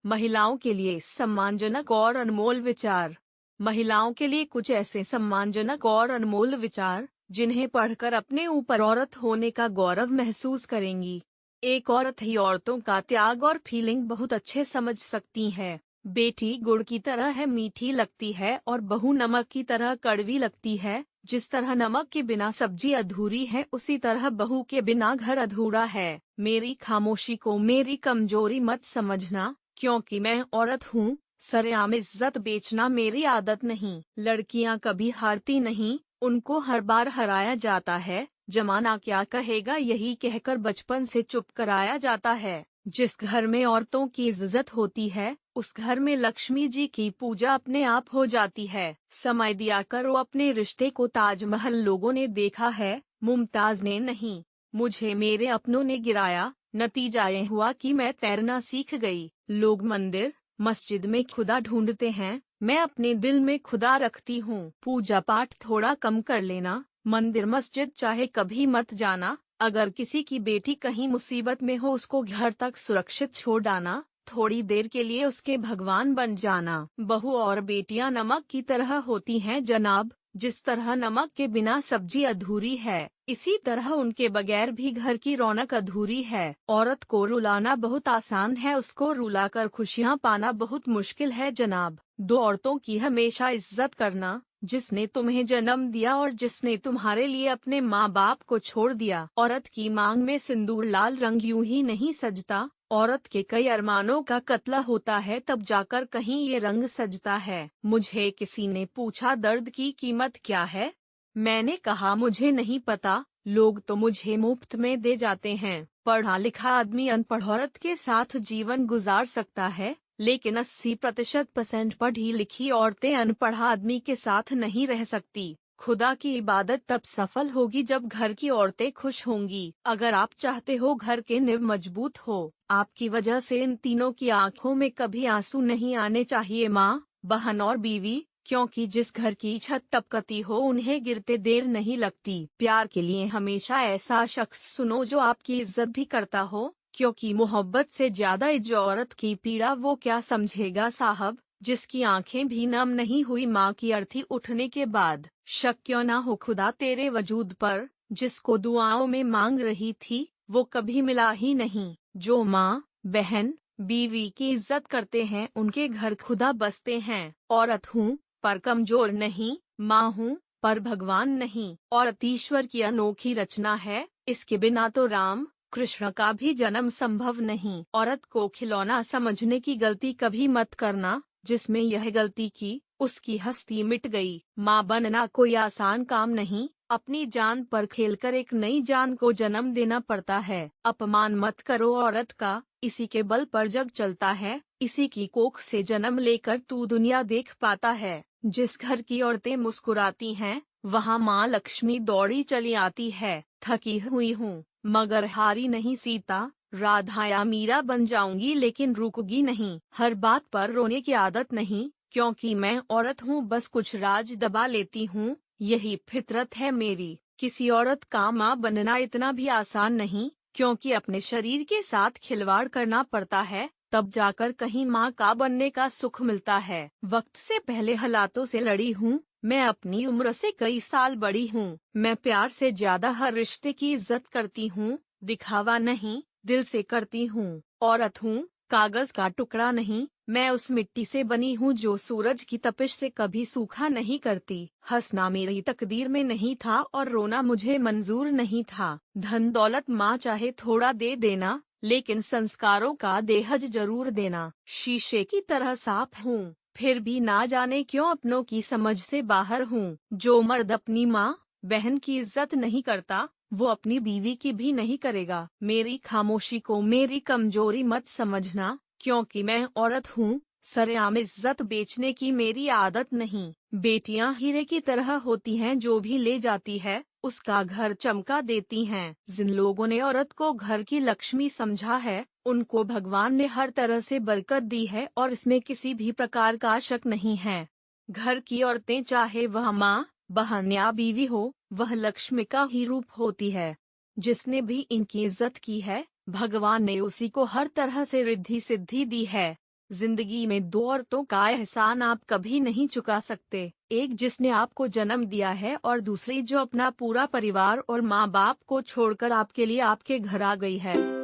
महिलाओं के लिए सम्मानजनक और अनमोल विचार। महिलाओं के लिए कुछ ऐसे सम्मानजनक और अनमोल विचार जिन्हें पढ़कर अपने ऊपर औरत होने का गौरव महसूस करेंगी। एक औरत ही औरतों का त्याग और फीलिंग बहुत अच्छे समझ सकती है। बेटी गुड़ की तरह है, मीठी लगती है, और बहू नमक की तरह कड़वी लगती है। जिस तरह नमक के बिना सब्जी अधूरी है, उसी तरह बहू के बिना घर अधूरा है। मेरी खामोशी को मेरी कमजोरी मत समझना, क्योंकि मैं औरत हूँ। सरेआम इज्जत बेचना मेरी आदत नहीं। लड़कियाँ कभी हारती नहीं, उनको हर बार हराया जाता है। जमाना क्या कहेगा यही कहकर बचपन से चुप कराया जाता है। जिस घर में औरतों की इज्जत होती है, उस घर में लक्ष्मी जी की पूजा अपने आप हो जाती है। समय दिया करो अपने रिश्ते को, ताजमहल लोगों ने देखा है, मुमताज ने नहीं। मुझे मेरे अपनों ने गिराया, नतीजा ये हुआ कि मैं तैरना सीख गई। लोग मंदिर मस्जिद में खुदा ढूंढते हैं, मैं अपने दिल में खुदा रखती हूँ। पूजा पाठ थोड़ा कम कर लेना, मंदिर मस्जिद चाहे कभी मत जाना। अगर किसी की बेटी कहीं मुसीबत में हो, उसको घर तक सुरक्षित छोड़ आना। थोड़ी देर के लिए उसके भगवान बन जाना। बहू और बेटियां नमक की तरह होती हैं जनाब। जिस तरह नमक के बिना सब्जी अधूरी है, इसी तरह उनके बगैर भी घर की रौनक अधूरी है। औरत को रुलाना बहुत आसान है, उसको रुलाकर खुशियाँ पाना बहुत मुश्किल है जनाब। दो औरतों की हमेशा इज्जत करना, जिसने तुम्हें जन्म दिया और जिसने तुम्हारे लिए अपने माँ बाप को छोड़ दिया। औरत की मांग में सिंदूर लाल रंग यूं ही नहीं सजता। औरत के कई अरमानों का कत्ला होता है, तब जाकर कहीं ये रंग सजता है। मुझे किसी ने पूछा दर्द की कीमत क्या है, मैंने कहा मुझे नहीं पता, लोग तो मुझे मुफ्त में दे जाते हैं। पढ़ा लिखा आदमी अनपढ़ औरत के साथ जीवन गुजार सकता है, लेकिन 80% पढ़ी लिखी औरतें अनपढ़ आदमी के साथ नहीं रह सकती। खुदा की इबादत तब सफल होगी जब घर की औरतें खुश होंगी। अगर आप चाहते हो घर के नींव मजबूत हो, आपकी वजह से इन तीनों की आंखों में कभी आंसू नहीं आने चाहिए, माँ, बहन और बीवी, क्योंकि जिस घर की छत टपकती हो उन्हें गिरते देर नहीं लगती। प्यार के लिए हमेशा ऐसा शख्स चुनो जो आपकी इज्जत भी करता हो, क्योंकि मोहब्बत से ज्यादा इज्जत औरत की पीड़ा वो क्या समझेगा साहब, जिसकी आंखें भी नम नहीं हुई माँ की अर्थी उठने के बाद। शक क्यों ना हो खुदा तेरे वजूद पर, जिसको दुआओं में मांग रही थी वो कभी मिला ही नहीं। जो माँ, बहन, बीवी की इज्जत करते हैं उनके घर खुदा बसते हैं। औरत हूँ पर कमजोर नहीं, माँ हूँ पर भगवान नहीं। औरत ईश्वर की अनोखी रचना है, इसके बिना तो राम कृष्ण का भी जन्म संभव नहीं। औरत को खिलौना समझने की गलती कभी मत करना, जिसमें यह गलती की उसकी हस्ती मिट गई। माँ बनना कोई आसान काम नहीं, अपनी जान पर खेलकर एक नई जान को जन्म देना पड़ता है। अपमान मत करो औरत का, इसी के बल पर जग चलता है, इसी की कोख से जन्म लेकर तू दुनिया देख पाता है। जिस घर की औरतें मुस्कुराती हैं, वहाँ माँ लक्ष्मी दौड़ी चली आती है। थकी हुई हूँ मगर हारी नहीं सीता, राधा या मीरा बन जाऊंगी लेकिन रुकूंगी नहीं। हर बात पर रोने की आदत नहीं, क्योंकि मैं औरत हूँ, बस कुछ राज दबा लेती हूँ, यही फितरत है मेरी। किसी औरत का माँ बनना इतना भी आसान नहीं, क्योंकि अपने शरीर के साथ खिलवाड़ करना पड़ता है, तब जाकर कहीं माँ का बनने का सुख मिलता है। वक्त से पहले हालातों से लड़ी हूँ, मैं अपनी उम्र से कई साल बड़ी हूँ। मैं प्यार से ज्यादा हर रिश्ते की इज्जत करती हूँ, दिखावा नहीं, दिल से करती हूँ। औरत हूँ, कागज का टुकड़ा नहीं, मैं उस मिट्टी से बनी हूँ जो सूरज की तपिश से कभी सूखा नहीं करती। हंसना मेरी तकदीर में नहीं था और रोना मुझे मंजूर नहीं था। धन दौलत माँ चाहे थोड़ा दे देना, लेकिन संस्कारों का देहज जरूर देना। शीशे की तरह साफ हूँ, फिर भी ना जाने क्यों अपनों की समझ से बाहर हूँ। जो मर्द अपनी माँ बहन की इज्जत नहीं करता, वो अपनी बीवी की भी नहीं करेगा। मेरी खामोशी को मेरी कमजोरी मत समझना, क्योंकि मैं औरत हूँ। सरेआम इज्जत बेचने की मेरी आदत नहीं। बेटियां हीरे की तरह होती हैं, जो भी ले जाती है उसका घर चमका देती हैं। जिन लोगों ने औरत को घर की लक्ष्मी समझा है, उनको भगवान ने हर तरह से बरकत दी है और इसमें किसी भी प्रकार का शक नहीं है। घर की औरतें चाहे वह माँ, बहन या बीवी हो, वह लक्ष्मी का ही रूप होती है। जिसने भी इनकी इज्जत की है, भगवान ने उसी को हर तरह से रिद्धि सिद्धि दी है। जिंदगी में दो औरतों का एहसान आप कभी नहीं चुका सकते, एक जिसने आपको जन्म दिया है और दूसरी जो अपना पूरा परिवार और माँ बाप को छोड़कर आपके लिए आपके घर आ गई है।